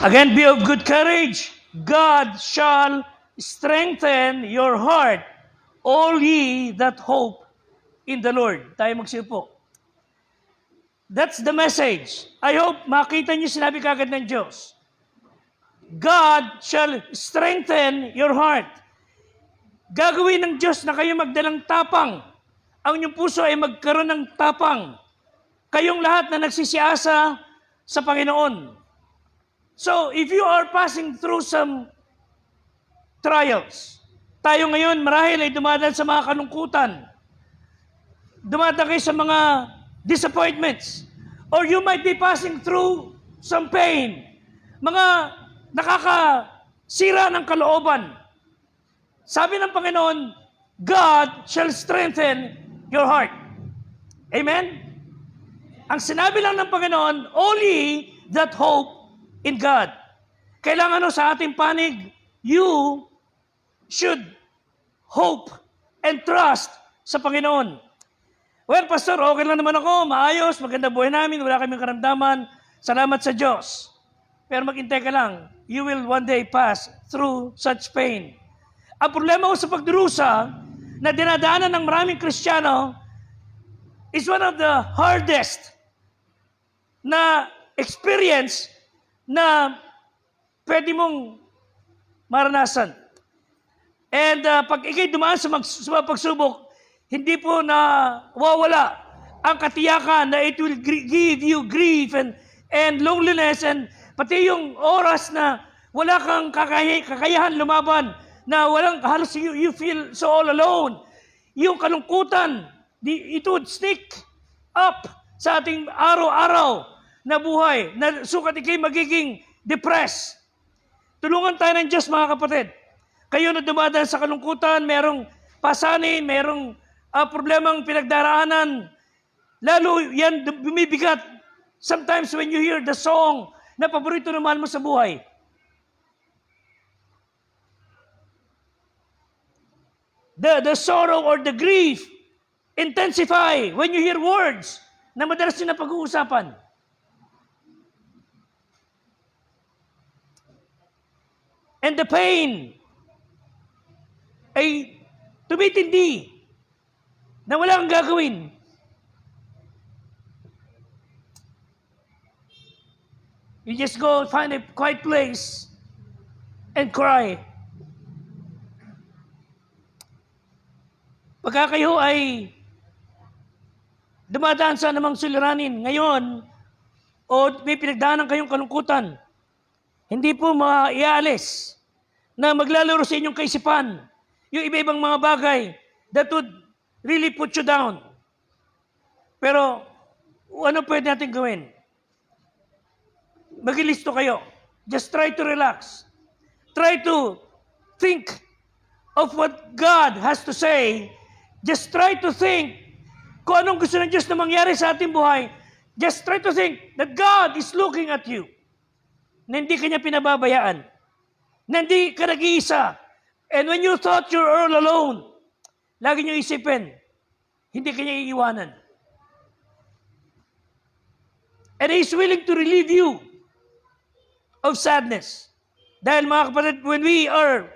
Again, be of good courage. God shall strengthen your heart, all ye that hope in the Lord. Tayo magsiupo. That's the message. I hope makita niyo sinabi kagad ng Diyos. God shall strengthen your heart. Gagawin ng Diyos na kayo magdalang tapang. Ang inyong puso ay magkaroon ng tapang. Kayong lahat na nagsisiasa sa Panginoon. So, if you are passing through some trials, tayo ngayon marahil ay dumadaan sa mga kalungkutan, dumadaan kayo sa mga disappointments, or you might be passing through some pain, mga nakakasira ng kalooban. Sabi ng Panginoon, God shall strengthen your heart. Amen? Ang sinabi lang ng Panginoon, only that hope in God. Kailangan sa ating panig, you should hope and trust sa Panginoon. Well, Pastor, okay lang naman ako, maayos, maganda buhay namin, wala kaming karamdaman, salamat sa Diyos. Pero maghintay ka lang, you will one day pass through such pain. Ang problema ko sa pagdurusa na dinadaanan ng maraming Kristiyano is one of the hardest na experience na pwede mong maranasan. And pag ikay dumaan sa mga pagsubok, hindi po na wawala ang katiyakan na it will give you grief and loneliness and pati yung oras na wala kang kakayahan lumaban, na walang halos you feel so all alone. Yung kalungkutan, it would sneak up sa ating araw-araw na buhay, na sukat ikay magiging depressed. Tulungan tayo ng Diyos, mga kapatid. Kayo na dumadaan sa kalungkutan, merong pasanin, merong problemang pinagdaraanan, lalo yan bumibigat. Sometimes when you hear the song na paborito naman mo sa buhay, the sorrow or the grief intensify when you hear words na madalas yun na pag-uusapan. And the pain ay tumitindi na wala kang gagawin. You just go find a quiet place and cry. Pagka kayo ay dumadaan sa namang suliranin ngayon o may pinagdaanan kayong kalungkutan, hindi po maialis na maglalaro sa inyong kaisipan yung iba-ibang mga bagay that would really put you down. Pero ano pwede natin gawin? Maglilisto kayo. Just try to relax. Try to think of what God has to say. Just try to think kung anong gusto ng Diyos na mangyari sa ating buhay. Just try to think that God is looking at you. Na hindi ka niya pinababayaan. Na hindi ka nag-iisa. And when you thought you're all alone, lagi niyo isipin, hindi ka niya iiwanan. And He's willing to relieve you of sadness. Dahil mga kapatid, when we are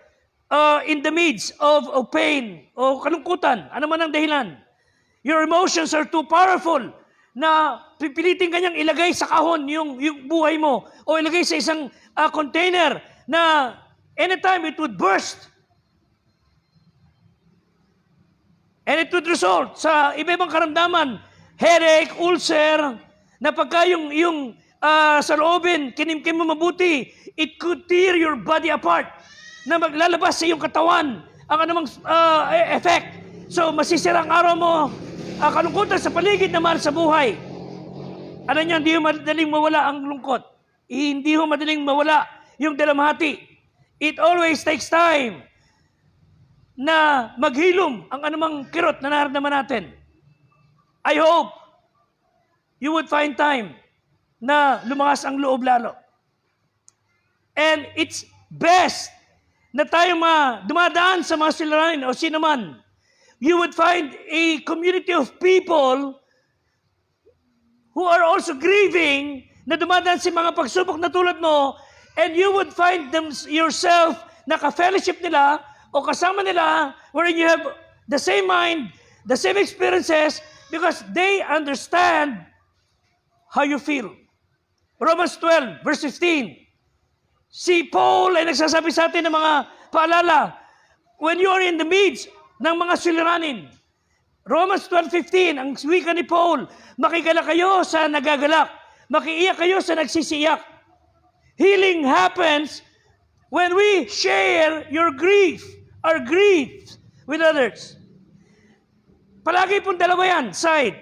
in the midst of pain o kalungkutan, ano man ang dahilan, your emotions are too powerful na pipilitin kanyang ilagay sa kahon yung buhay mo o ilagay sa isang container na anytime it would burst. And it would result sa iba-ibang karamdaman, headache, ulcer, na pagka yung sa loobin, kinimkim mo mabuti, it could tear your body apart, na maglalabas sa iyong katawan ang anumang effect. So, masisira ang araw mo, kalungkutan sa paligid naman sa buhay. Ano niyo, hindi mo madaling mawala ang lungkot. Hindi mo madaling mawala yung dalamhati. It always takes time na maghilom ang anumang kirot na nararamdaman natin. I hope you would find time na lumakas ang loob lalo. And it's best na tayo dumadaan sa mga suliranin o sino man. You would find a community of people who are also grieving, na dumadaan sa mga pagsubok na tulad mo, and you would find yourself na ka-fellowship nila o kasama nila wherein you have the same mind, the same experiences, because they understand how you feel. Romans 12, verse 15. Si Paul ay nagsasabi sa atin ng mga paalala, when you are in the midst ng mga suliranin. Romans 12:15, ang wika ni Paul, makigala kayo sa nagagalak, makiiyak kayo sa nagsisiyak. Healing happens when we share our grief with others. Palagi pong dalawa yan, side.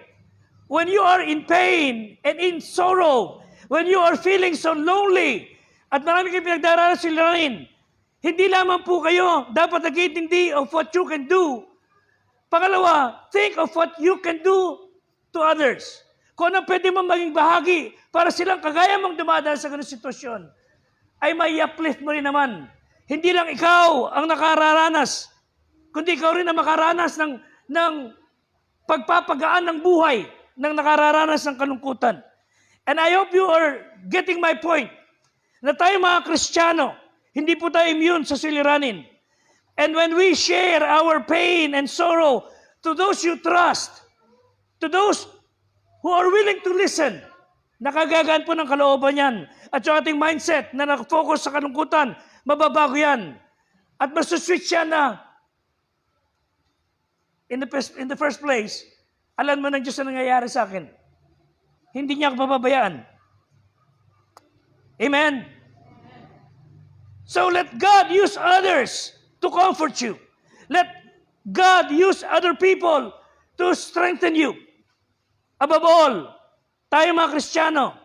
When you are in pain and in sorrow, when you are feeling so lonely, at marami kayong pinagdaraanan suliranin, hindi lamang po kayo dapat nag-iintindi of what you can do. Pangalawa, think of what you can do to others. Kung ano pwede mo maging bahagi para silang kagaya mong dumadaan sa ganung sitwasyon, ay may uplift mo rin naman. Hindi lang ikaw ang nakararanas, kundi ikaw rin ang makaranas ng pagpapagaan ng buhay ng nakararanas ng kalungkutan. And I hope you are getting my point, na tayo mga Kristiyano, hindi po tayo immune sa suliranin. And when we share our pain and sorrow to those you trust, to those who are willing to listen, nakagagaan po ng kalooban yan. At yung ating mindset na nakafocus sa kalungkutan, mababago yan. At masuswitch yan na, in the first place, alam mo ng Diyos na nangyayari sa akin. Hindi niya ako pababayaan. Amen? So let God use others to comfort you. Let God use other people to strengthen you. Above all, tayo mga Kristiyano,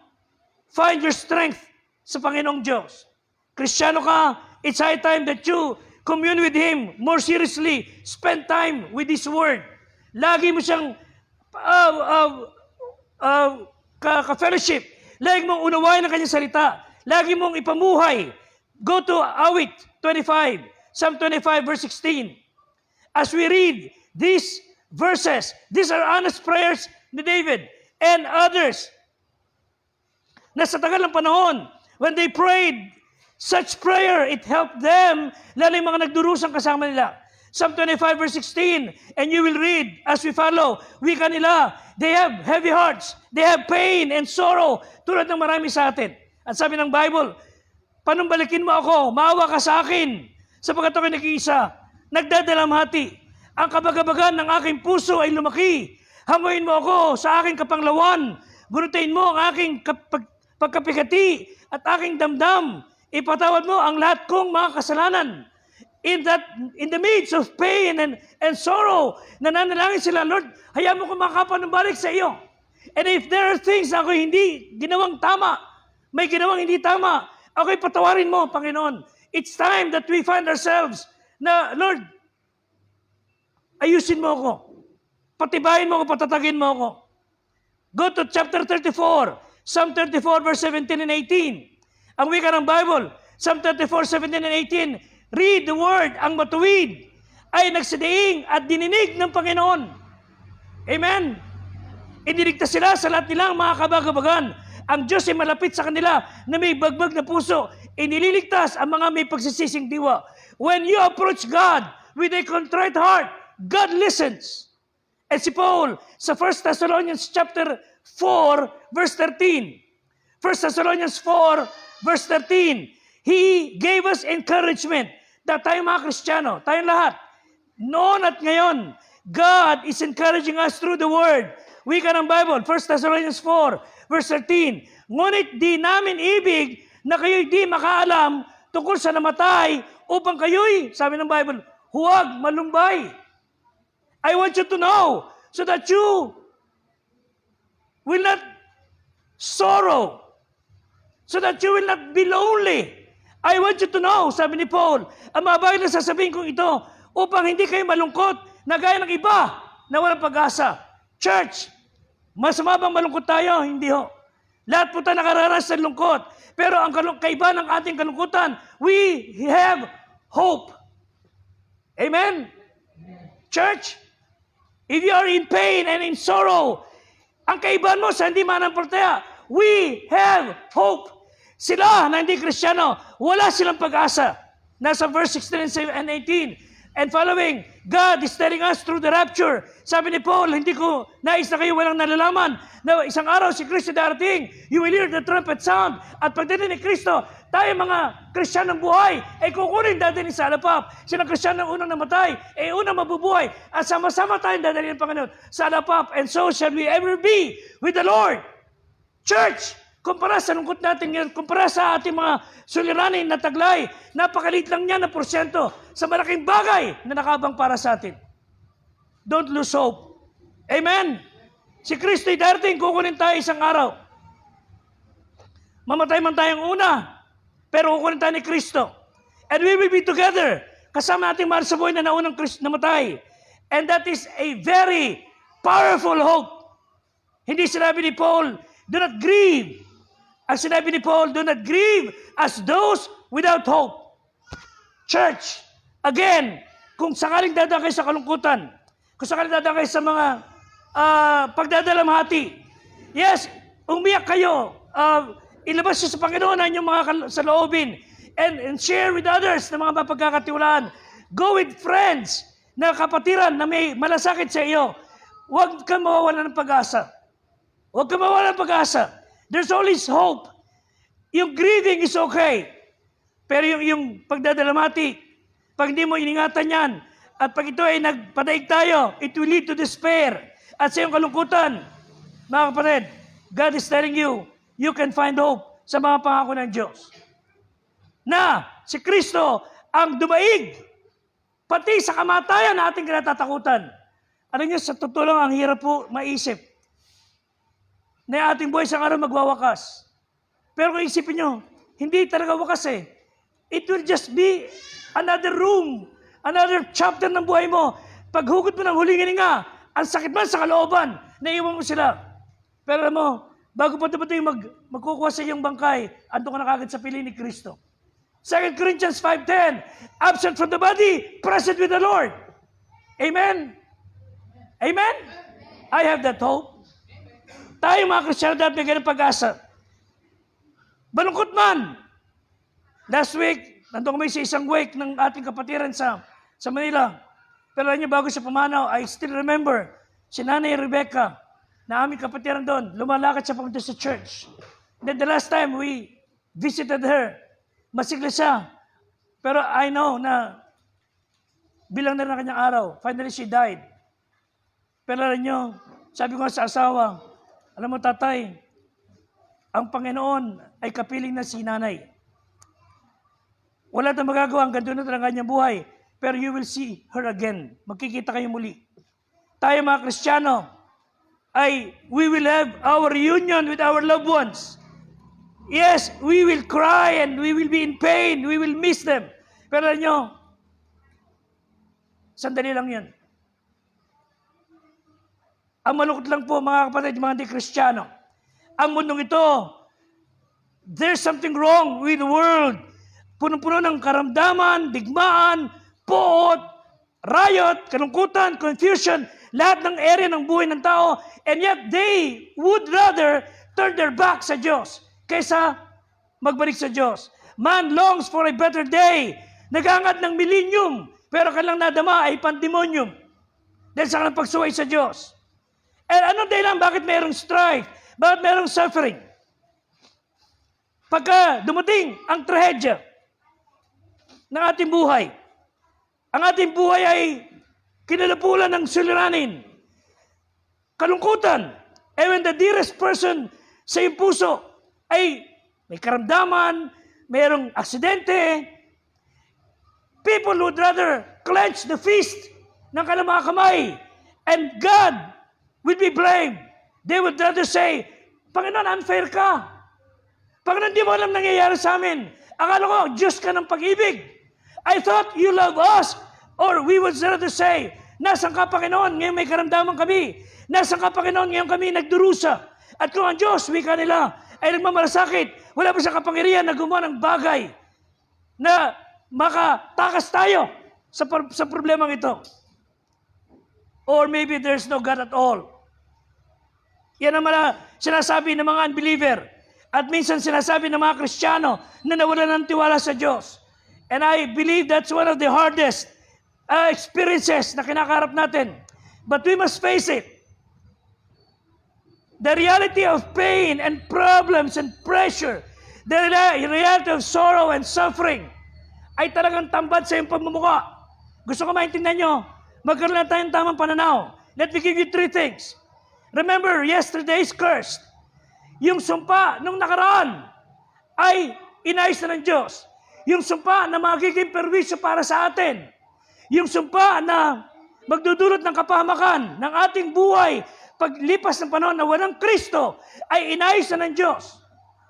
find your strength sa Panginoong Diyos. Kristiyano ka, it's high time that you commune with Him more seriously. Spend time with His Word. Lagi mo siyang ka-fellowship. Lagi mong unawain ang kanyang salita. Lagi mong ipamuhay. Go to Awit 25, Psalm 25, verse 16. As we read these verses, these are honest prayers ni David and others na sa tagal ng panahon, when they prayed such prayer, it helped them, lalo yung mga nagdurusang kasama nila. Psalm 25, verse 16, and you will read as we follow, wika nila, they have heavy hearts, they have pain and sorrow, tulad ng marami sa atin. At sabi ng Bible, panumbalikin mo ako, maawa ka sa akin, sapagkat ako'y nag-iisa, nagdadalamhati. Ang kabagabagan ng aking puso ay lumaki. Hanguin mo ako sa aking kapanglawan. Gunutin mo ang aking pagkapikati at aking damdam. Ipatawad mo ang lahat kong mga kasalanan. In the midst of pain and sorrow, nananalangin sila, Lord, hayaan mo ko makapanumbalik sa iyo. And if there are things na ako hindi ginawang tama, may ginawang hindi tama, ako'y patawarin mo, Panginoon. It's time that we find ourselves na, Lord, ayusin mo ako. Patibayin mo ako, patatagin mo ako. Go to chapter 34, Psalm 34, verse 17 and 18. Ang wika ng Bible, Psalm 34, 17 and 18, read the word, ang matuwid ay nagsidaing at dininig ng Panginoon. Amen? Iniligtas sila sa lahat nilang mga kabagabagan. Ang Diyos ay malapit sa kanila na may bagbag na puso. Inililigtas ang mga may pagsisising diwa. When you approach God with a contrite heart, God listens. And si Paul sa 1 Thessalonians chapter 4, verse 13. 1 Thessalonians 4, verse 13. He gave us encouragement na tayo mga Kristiyano, tayong lahat, noon at ngayon, God is encouraging us through the Word. Wika ng Bible, 1 Thessalonians 4, verse 13. Ngunit di namin ibig na kayo'y di makaalam tungkol sa namatay upang kayo'y, sabi ng Bible, huwag malumbay. I want you to know so that you will not sorrow, so that you will not be lonely. I want you to know, sabi ni Paul, ang mga bagay na sasabihin kong ito upang hindi kayo malungkot na gaya ng iba na walang pag-asa. Church, masama bang malungkot tayo? Hindi ho. Lahat po tayo nakaranas ng lungkot. Pero ang kaiba ng ating kalungkutan, we have hope. Amen? Church, if you are in pain and in sorrow, Ang kaibahan mo sa hindi manampalataya, we have hope. Sila na hindi Kristiyano, wala silang pag-asa. Nasa verse 16 and 18 and following, God is telling us through the rapture. Sabi ni Paul, hindi ko nais na kayo walang nalalaman na isang araw si Kristo darating. You will hear the trumpet sound. At pagdating ni Kristo, tayo mga Kristiyanong buhay ay kukunin dadalhin sa alapap. Sila Kristiyanong unang namatay ay unang mabubuhay. At sama-sama tayong dadalhin ng Panginoon sa alapap. And so shall we ever be with the Lord. Church, kumpara sa lungkot natin ngayon, kumpara sa ating mga suliranin na taglay, napakaliit lang niya na porsyento sa malaking bagay na nakabang para sa atin. Don't lose hope. Amen? Si Kristo ay darating, kukunin tayo isang araw. Mamatay man tayong una, pero kukunin tayo ni Kristo. And we will be together. Kasama nating mahal sa buhay na naunang namatay. And that is a very powerful hope. Hindi sinabi ni Paul, do not grieve. Ang sinabi ni Paul, do not grieve as those without hope. Church, again, kung sakaling dadaan kayo sa kalungkutan, kung sakaling dadaan kayo sa mga pagdadalamhati, yes, umiyak kayo, ilabas nyo sa Panginoon ang inyong mga saloobin, and share with others na mga mapagkakatiwalaan. Go with friends na kapatiran na may malasakit sa iyo. Huwag kang mawawalan ng pag-asa. Huwag kang mawawalan ng pag-asa. There's always hope. Yung grieving is okay. Pero yung pagdadalamati, pag hindi mo iningatan yan, at pag ito ay nagpadaig tayo, it will lead to despair. At sa iyong kalungkutan, mga kapatid, God is telling you, you can find hope sa mga pangako ng Diyos. Na si Kristo ang dumaig, pati sa kamatayan na ating kinatatakutan. Ano niyo, sa totoo lang, ang hirap po maisip na ating buhay sa araw magwawakas. Pero kung isipin nyo, hindi talaga wakas eh. It will just be another room, another chapter ng buhay mo. Paghugot mo ng huling hininga, ang sakit man sa kalooban, naiwan mo sila. Pero alam mo, bago pa ito yung magkukuha sa iyong bangkay, andun ka na kagad sa pili ni Kristo. 2 Corinthians 5:10, absent from the body, present with the Lord. Amen? Amen? I have that hope. Tayo mga Kristiyano dapat may ganang pag-asa. Balungkot man. Last week, nandun kami sa isang wake ng ating kapatiran sa Manila. Pero alam niyo, bago siya pumanaw, I still remember si Nanay Rebecca na aming kapatiran doon. Lumalakad siya pumunta sa church. Then the last time we visited her, masigla siya. Pero I know na bilang na rin ang kanyang araw. Finally, she died. Pero alam niyo, sabi ko sa asawa, alam mo tatay, ang Panginoon ay kapiling na si nanay. Wala tayong magagawa hanggang doon na ang kanyang buhay. Pero you will see her again. Magkikita kayo muli. Tayo mga Kristiyano, we will have our reunion with our loved ones. Yes, we will cry and we will be in pain. We will miss them. Pero alam nyo, sandali lang yan. Ang malungkot lang po mga kapatid, mga hindi Kristiyano. Ang mundong ito, there's something wrong with the world. Puno-puno ng karamdaman, digmaan, poot, riot, kalungkutan, confusion, lahat ng area ng buhay ng tao, and yet they would rather turn their back sa Diyos kaysa magbalik sa Diyos. Man longs for a better day. Nagangad ng millennium, pero kailang nadama ay pandemonium dahil sa kanilang pagsuway sa Diyos. And anong dahilan bakit mayroong strife? Bakit mayroong suffering? Pagka dumating ang trahedya ng ating buhay, ang ating buhay ay kinalapulan ng suliranin, kalungkutan, and when the dearest person sa iyong puso ay may karamdaman, mayroong aksidente, people would rather clench the fist ng kanilang mga kamay, and God will be blamed. They would rather say, Panginoon, unfair ka. Panginoon, di mo alam nangyayari sa amin. Akala ko, Diyos ka ng pag-ibig. I thought you love us. Or we would rather say, nasan ka, Panginoon, ngayon may karamdaman kami. Nasan ka, Panginoon, ngayon kami nagdurusa. At kung ang Diyos, wika nila, ay nagmamalasakit, wala pa siya kapangyarihan na gumawa ng bagay na makatakas tayo sa problemang ito. Or maybe there's no God at all. Yan ang sinasabi ng mga unbeliever. At minsan sinasabi ng mga Kristiyano na nawalan ng tiwala sa Diyos. And I believe that's one of the hardest experiences na kinakaharap natin. But we must face it. The reality of pain and problems and pressure, the reality of sorrow and suffering, ay talagang tambad sa iyong pagmumukha. Gusto ko maintindihan nyo, magkaroon na tayong tamang pananaw. Let me give you 3 things. Remember, yesterday's cursed. Yung sumpa nung nakaraan ay inayos na ng Diyos. Yung sumpa na magiging perwisyo para sa atin. Yung sumpa na magdudulot ng kapahamakan ng ating buhay paglipas ng panahon na walang Kristo ay inayos na ng Diyos.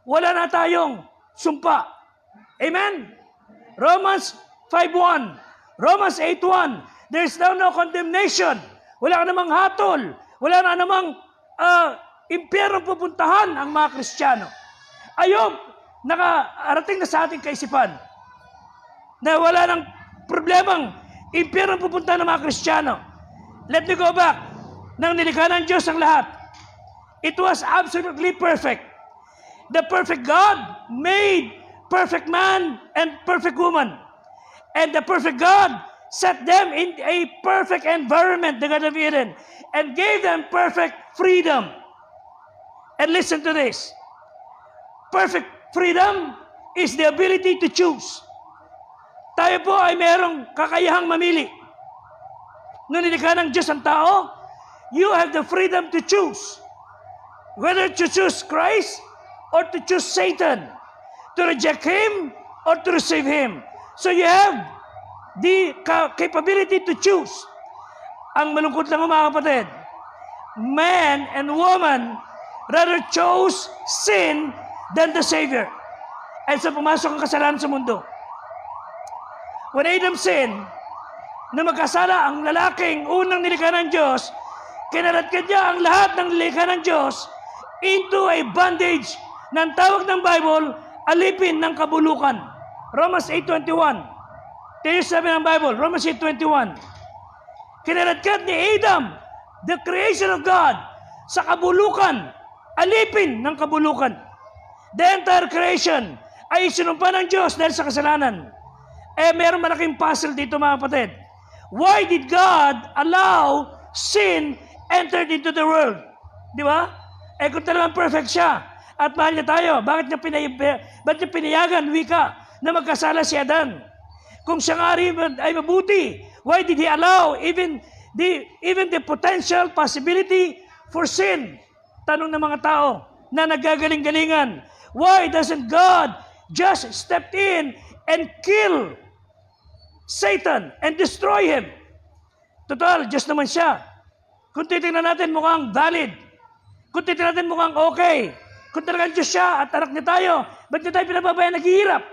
Wala na tayong sumpa. Amen? Romans 5:1, Romans 8:1, there is now no condemnation. Wala ka namang hatol. Wala na namang impyerno pupuntahan ang mga Kristiyano. Ayun, nakarating na sa ating kaisipan na wala nang problemang impyerno pupuntahan ng mga Kristiyano. Let me go back. Nang nilikha ng Diyos ang lahat, it was absolutely perfect. The perfect God made perfect man and perfect woman. And the perfect God set them in a perfect environment, the Garden of Eden, and gave them perfect freedom. And listen to this. Perfect freedom is the ability to choose. Tayo po ay mayroong kakayahang mamili. Nung nilikha ng Diyos ang tao, you have the freedom to choose. Whether to choose Christ or to choose Satan. To reject Him or to receive Him. So you have the capability to choose. Ang malungkot lang mga kapatid, man and woman rather chose sin than the Savior. And so pumasok ang kasalanan sa mundo. When Adam sinned, na magkasala ang lalaking unang nilikha ng Diyos, kinaladkad niya ang lahat ng nilikha ng Diyos into a bondage ng tawag ng Bible, alipin ng kabulukan. Romans 8:21. Tingnan sabi ng Bible, Romans 8:21. Kinaladkad ni Adam, the creation of God, sa kabulukan, alipin ng kabulukan. The entire creation ay sinumpa ng Diyos dahil sa kasalanan. Mayroong malaking puzzle dito mga kapatid. Why did God allow sin entered into the world? Di ba? Kung talagang perfect siya at mahal niya tayo, bakit niya pinayagan, wika, na magkasala si Adan? Kung siya nga rin ay mabuti, why did He allow even the potential possibility for sin? Tanong ng mga tao na naggagaling-galingan. Why doesn't God just step in and kill Satan and destroy him? Total, Diyos naman siya. Kung titignan natin mukhang valid. Kung titignan natin mukhang okay. Kung talagang Diyos siya at anak niya tayo, ba't niya tayo pinababayaan naghihirap?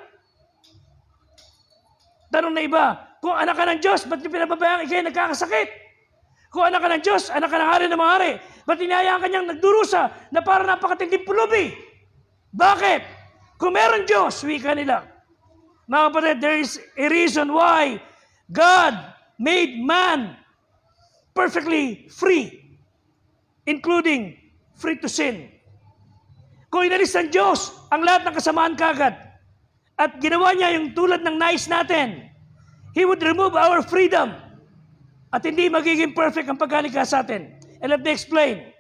Tanong na iba, kung anak ka ng Diyos, ba't niya pinababayaan ikay nagkakasakit? Kung anak ka ng Diyos, anak ka ng hari ng mga hari, ba't inayaan ka niyang nagdurusa na para napakatinding pulubi? Bakit? Kung meron Diyos, wika nila. Mga kapatid, there is a reason why God made man perfectly free, including free to sin. Kung inalis ng Diyos ang lahat ng kasamaan kagad at ginawa niya yung tulad ng nais natin, He would remove our freedom at hindi magiging perfect ang pagkalikha sa atin. And let me explain.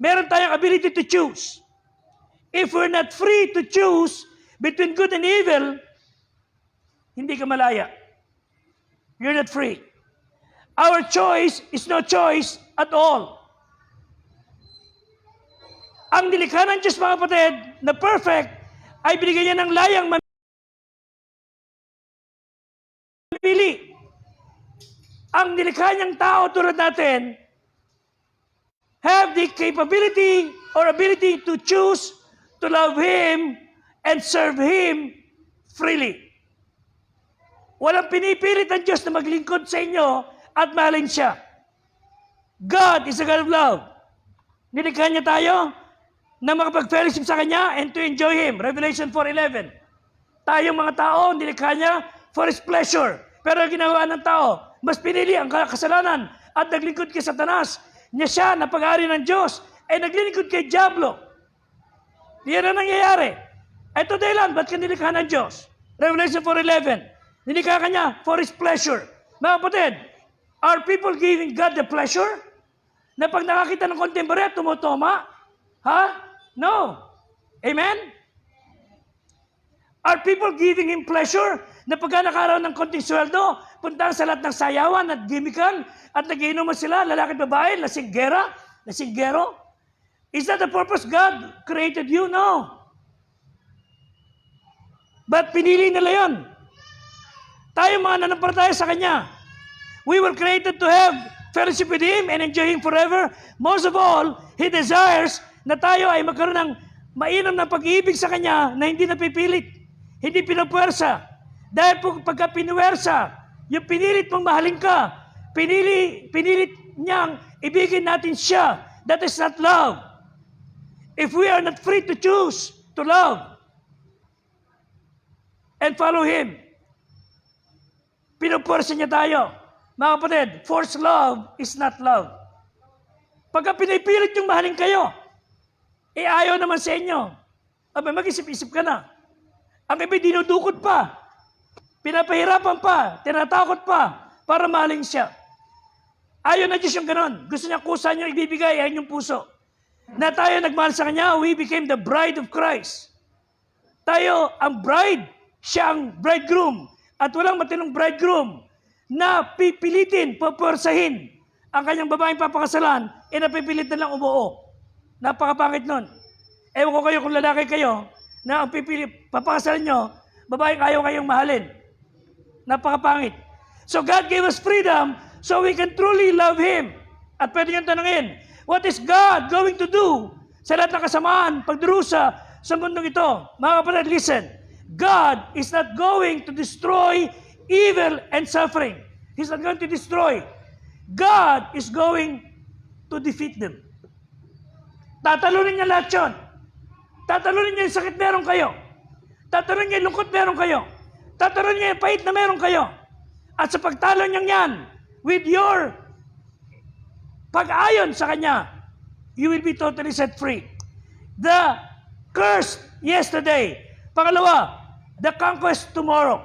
Meron tayong ability to choose. If we're not free to choose between good and evil, hindi ka malaya. You're not free. Our choice is no choice at all. Ang nilikha ng Diyos, mga kapatid, na perfect, ay binigyan niya ng layang mamili. Ang nilikha niyang tao tulad natin, have the capability or ability to choose to love Him and serve Him freely. Walang pinipilit ang Diyos na maglingkod sa inyo at mahalin siya. God is a God of love. Nilikha niya tayo na makapag-fellowship sa Kanya and to enjoy Him. Revelation 4:11. Tayong mga tao, nilikha niya for His pleasure. Pero ginawa ng tao, mas pinili ang kasalanan at naglingkod kay Satanas. Niya siya na pag-ari ng Diyos ay naglilingkod kay Diablo. Yan ang nangyayari. Ito dahilan, ba't ka nilikha ng Diyos? Revelation 4:11. Nilikha ka niya for His pleasure. Mga kapatid, are people giving God the pleasure? Na pag nakakita ng konting barya, tumutoma? Ha? No. Amen? Are people giving Him pleasure? Na pagka nakaraw ng konting sweldo, puntahan sa lahat ng sayawan at gimikan at nagiinuman sila, lalaki at babae, lasinggero? Is that the purpose God created you? No. But pinili nila yun. Tayo mga nanampalataya sa Kanya. We were created to have fellowship with Him and enjoy Him forever. Most of all, He desires na tayo ay magkaroon ng mainam na pag-ibig sa Kanya na hindi napipilit, hindi pinapuwersa. Dahil pagka pinuwersa, yung pinilit mong mahalin ka, pinilit niyang ibigin natin siya. That is not love. If we are not free to choose to love and follow Him, pinupuwersa niya tayo. Mga kapatid, forced love is not love. Pagka pinipilit yung mahalin kayo, ayaw naman sa inyo. Abay, mag-isip-isip ka na. Ang iba dinudukot pa. Pinapahirapan pa, tinatakot pa, para mahalin siya. Ayaw na Diyos yung ganon. Gusto niya kusa niyo ibibigay, ayan yung puso. Na tayo nagmahal sa Kanya, we became the bride of Christ. Tayo ang bride, siya ang bridegroom. At walang matinong bridegroom na pipilitin, papuwersahin ang kanyang babaeng papakasalan, napipilit na lang umuo. Napakapangit nun. Ewan ko kayo kung lalaki kayo, na ang papakasalan nyo, babaeng ayaw kayong mahalin. Napakapangit. So God gave us freedom so we can truly love Him. At pwede nyo tanongin, what is God going to do sa lahat ng kasamaan, pagdurusa sa mundong ito? Mga kapatid, listen. God is not going to destroy evil and suffering. He's not going to destroy. God is going to defeat them. Tatalunin niya lahat yun. Tatalunin niya yung sakit meron kayo. Tatalunin niya yung lungkot meron kayo. Tatalunin niya yung pait na meron kayo. At sa pagtalo niya yan, with your pag-ayon sa Kanya, you will be totally set free. The curse yesterday. Pangalawa, the conquest tomorrow.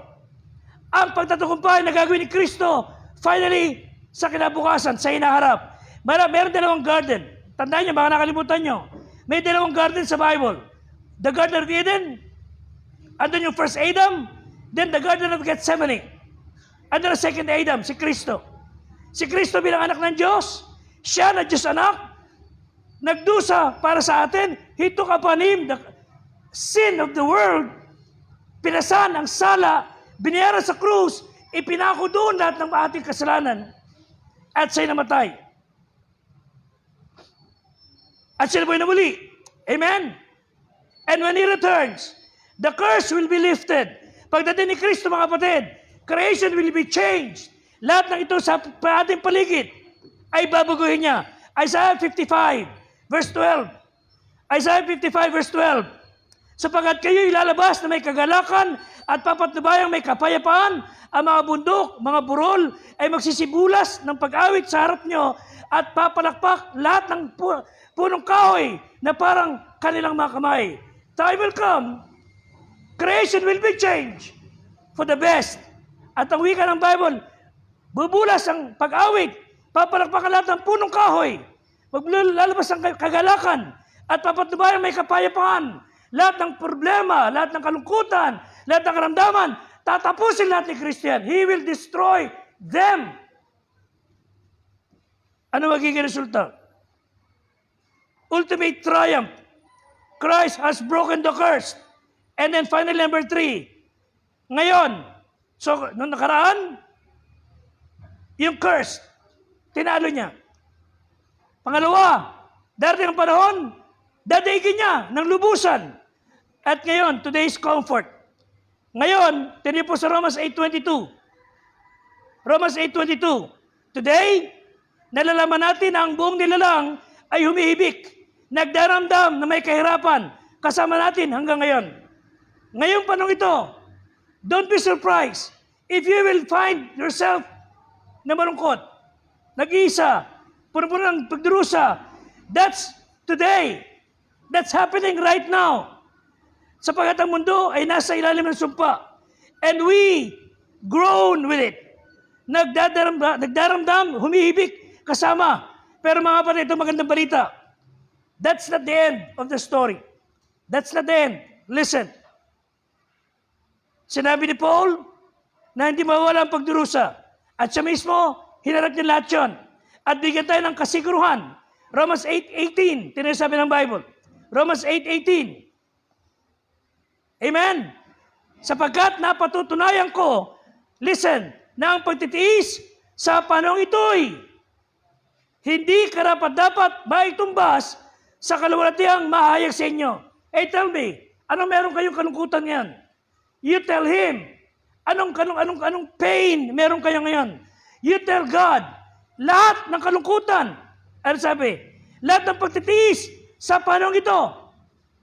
Ang pagtatagumpay na gagawin ni Kristo, finally, sa kinabukasan, sa hinaharap. Meron dalawang garden. Tandaan niyo, baka nakalimutan niyo. May dalawang garden sa Bible. The Garden of Eden, andun yung first Adam, then the Garden of Gethsemane. Andun ang second Adam, si Kristo. Si Kristo bilang anak ng Diyos, siya na Diyos anak, nagdusa para sa atin. He took upon Him the sin of the world, pinasan ang sala, binayaran sa krus, ipinako doon lahat ng ating kasalanan, at siya'y namatay. At siya po'y namuli. Amen? And when He returns, the curse will be lifted. Pagdating ni Kristo, mga kapatid, creation will be changed. Lahat ng ito sa ating paligid ay babaguhin niya. Isaiah 55, verse 12. Isaiah 55, verse 12. Sapagat kayo ilalabas na may kagalakan at papatnubayang may kapayapaan, ang mga bundok, mga burol, ay magsisibulas ng pag-awit sa harap nyo at papalakpak lahat ng punong kahoy na parang kanilang mga kamay. Time will come, creation will be changed for the best. At ang wika ng Bible, bubulas ang pag-awit, papalakpakan lahat ng punong kahoy, maglalabas ang kagalakan, at papatnubayan may kapayapaan. Lahat ng problema, lahat ng kalungkutan, lahat ng karamdaman, tatapusin lahat ni Christian. He will destroy them. Ano magiging resulta? Ultimate triumph. Christ has broken the curse. And then finally, number 3. Ngayon, so nung nakaraan, yung curse, tinalo niya. Pangalawa, darating ang panahon, dadaigin niya ng lubusan. At ngayon, today's comfort. Ngayon, tingnan po sa Romans 8:22. Romans 8:22. Today, nalalaman natin na ang buong nilalang ay humihibik, nagdaramdam na may kahirapan, kasama natin hanggang ngayon. Ngayong panahon ito, don't be surprised if you will find yourself na malungkot, nag-iisa, puno ng pagdurusa. That's today. That's happening right now. Sapagkat ang mundo ay nasa ilalim ng sumpa. And we groan with it. Nagdaramdam, humihibik, kasama. Pero mga kapatid, ito magandang balita. That's not the end of the story. That's not the end. Listen. Sinabi ni Paul na hindi mawala ang pagdurusa. At siya mismo, hinarap niya lahat yun. At bigyan tayo ng kasiguruhan. Romans 8:18, tinasabi ng Bible. Romans 8:18. Amen? Sapagkat napatutunayan ko, listen, na ang pagtitiis sa panahong ito'y hindi karapat-dapat maitumbas sa kaluwalhatiang mahayag sa inyo. Hey, tell me, anong meron kayong kalungkutan ngayon? You tell Him. Anong pain meron kayo ngayon? You tell God. Lahat ng kalungkutan. Ano sabi? Lahat ng pagtitiis sa panahong ito.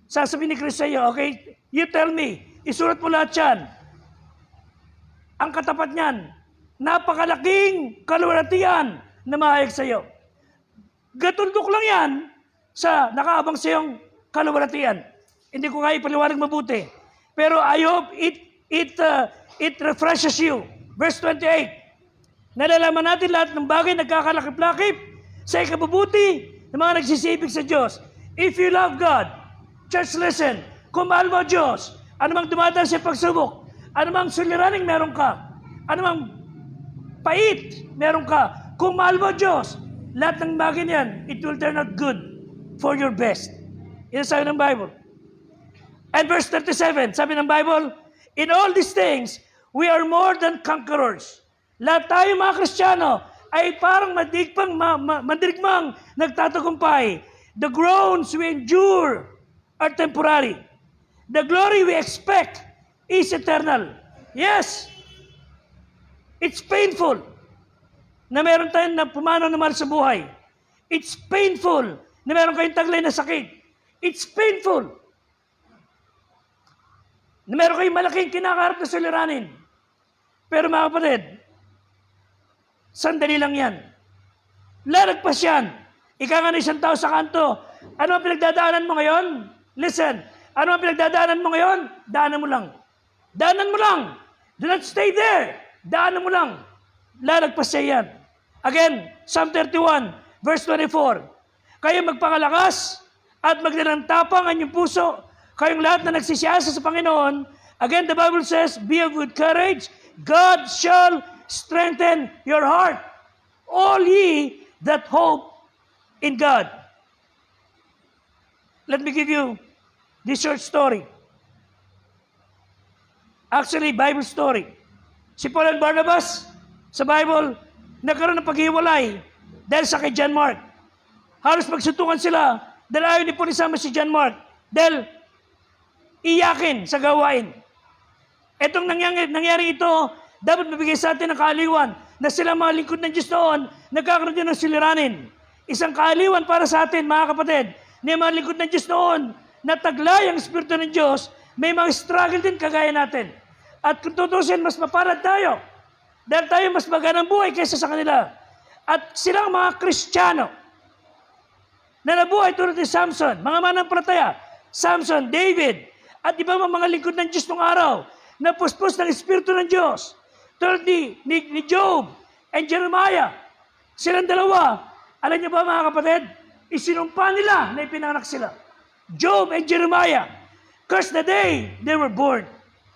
Sasabihin ni Kristo sa iyo, okay, you tell me. Isulat mo lahat yan. Ang katapat niyan, napakalaking kaluwalhatian na mahayag sa iyo. Gatundok lang yan sa nakaabang sa iyong kaluwalhatian. Hindi ko kaya ipaliwanag mabuti. Pero I hope it refreshes you. Verse 28. Nalalaman natin lahat ng bagay nagkakalakip-lakip sa ikabubuti ng mga nagsisibig sa Diyos. If you love God, church listen, kung mahal mo Diyos, anumang dumadaan sa pagsubok, anumang suliraning meron ka, anumang pait meron ka, kung mahal mo Diyos, lahat ng bagay niyan, it will turn out good for your best. Yan sabi ng Bible. And verse 37, sabi ng Bible, in all these things, we are more than conquerors. Lahat tayo mga Kristiyano ay parang madirigmang nagtatagumpay. The groans we endure are temporary. The glory we expect is eternal. Yes, it's painful na meron tayong na pumanaw na mahal sa buhay. It's painful na meron kayong taglay na sakit. It's painful na meron kayong malaking kinakaharap na suliranin. Pero mga kapatid, sandali lang yan. Laragpas yan. Ika nga na isang tao sa kanto. Ano ang pinagdadaanan mo ngayon? Listen. Ano ang pinagdadaanan mo ngayon? Daanan mo lang. Daanan mo lang. Do not stay there. Daanan mo lang. Laragpas siya yan. Again, Psalm 31, verse 24. Kayo magpakalakas at maglalantapang ang inyong puso. Kayong lahat na nagsisiyasa sa Panginoon. Again, the Bible says, be of good courage. God shall strengthen your heart. All ye that hope in God. Let me give you this short story. Actually, Bible story. Si Paul and Barnabas, sa Bible, nagkaroon ng paghiwalay dahil sa kay John Mark. Halos magsuntukan sila dahil ayaw ni Paul isama si John Mark. Dahil iyakin sa gawain. Etong nangyari ito, dapat mabigay sa atin ng kaaliwan na sila mga lingkod ng Diyos noon, nagkakaroon din ng suliranin. Isang kaaliwan para sa atin, mga kapatid, na mga lingkod ng Diyos noon, na taglay ang Espiritu ng Diyos, may mga struggle din kagaya natin. At kung tutusin, mas mapalad tayo. Dahil tayo mas maganang buhay kaysa sa kanila. At silang mga Kristiyano na nabuhay tulad ni Samson, mga manampalataya, Samson, David, at ibang mga lingkod ng Diyos nung araw, na puspos ng Espiritu ng Diyos. Tulad ni Job and Jeremiah. Silang dalawa, alam niyo ba mga kapatid, isinumpa nila na ipinanganak sila. Job and Jeremiah, cursed the day they were born.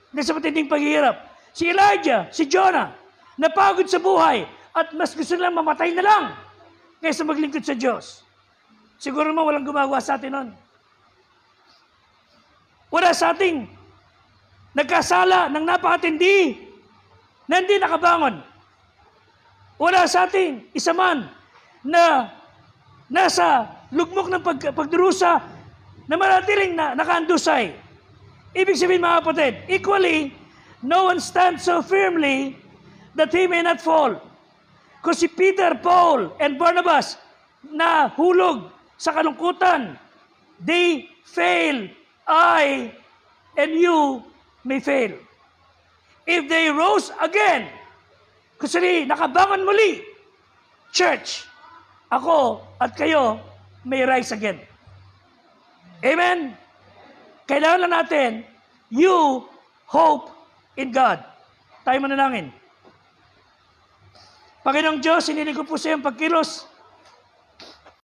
Na sa matinding paghihirap. Si Elijah, si Jonah, napagod sa buhay at mas gusto nilang mamatay na lang kaysa maglingkod sa Diyos. Siguro naman walang gumagawa sa atin nun. Wala sa ating nagkasala ng napakatindi na hindi nakabangon. Wala sa ating isa man na nasa lugmok ng pagdurusa na manatiling nakaandusay. Ibig sabihin mga kapatid, equally, no one stands so firmly that he may not fall. Kung si Peter, Paul, and Barnabas na hulog sa kalungkutan, they fail. I and you may fail. If they rose again, kasi nakabangon muli, church, ako at kayo may rise again. Amen? Kailangan lang natin, you hope in God. Tayo manalangin. Panginoong Diyos, hiniling ko po sa iyong pagkilos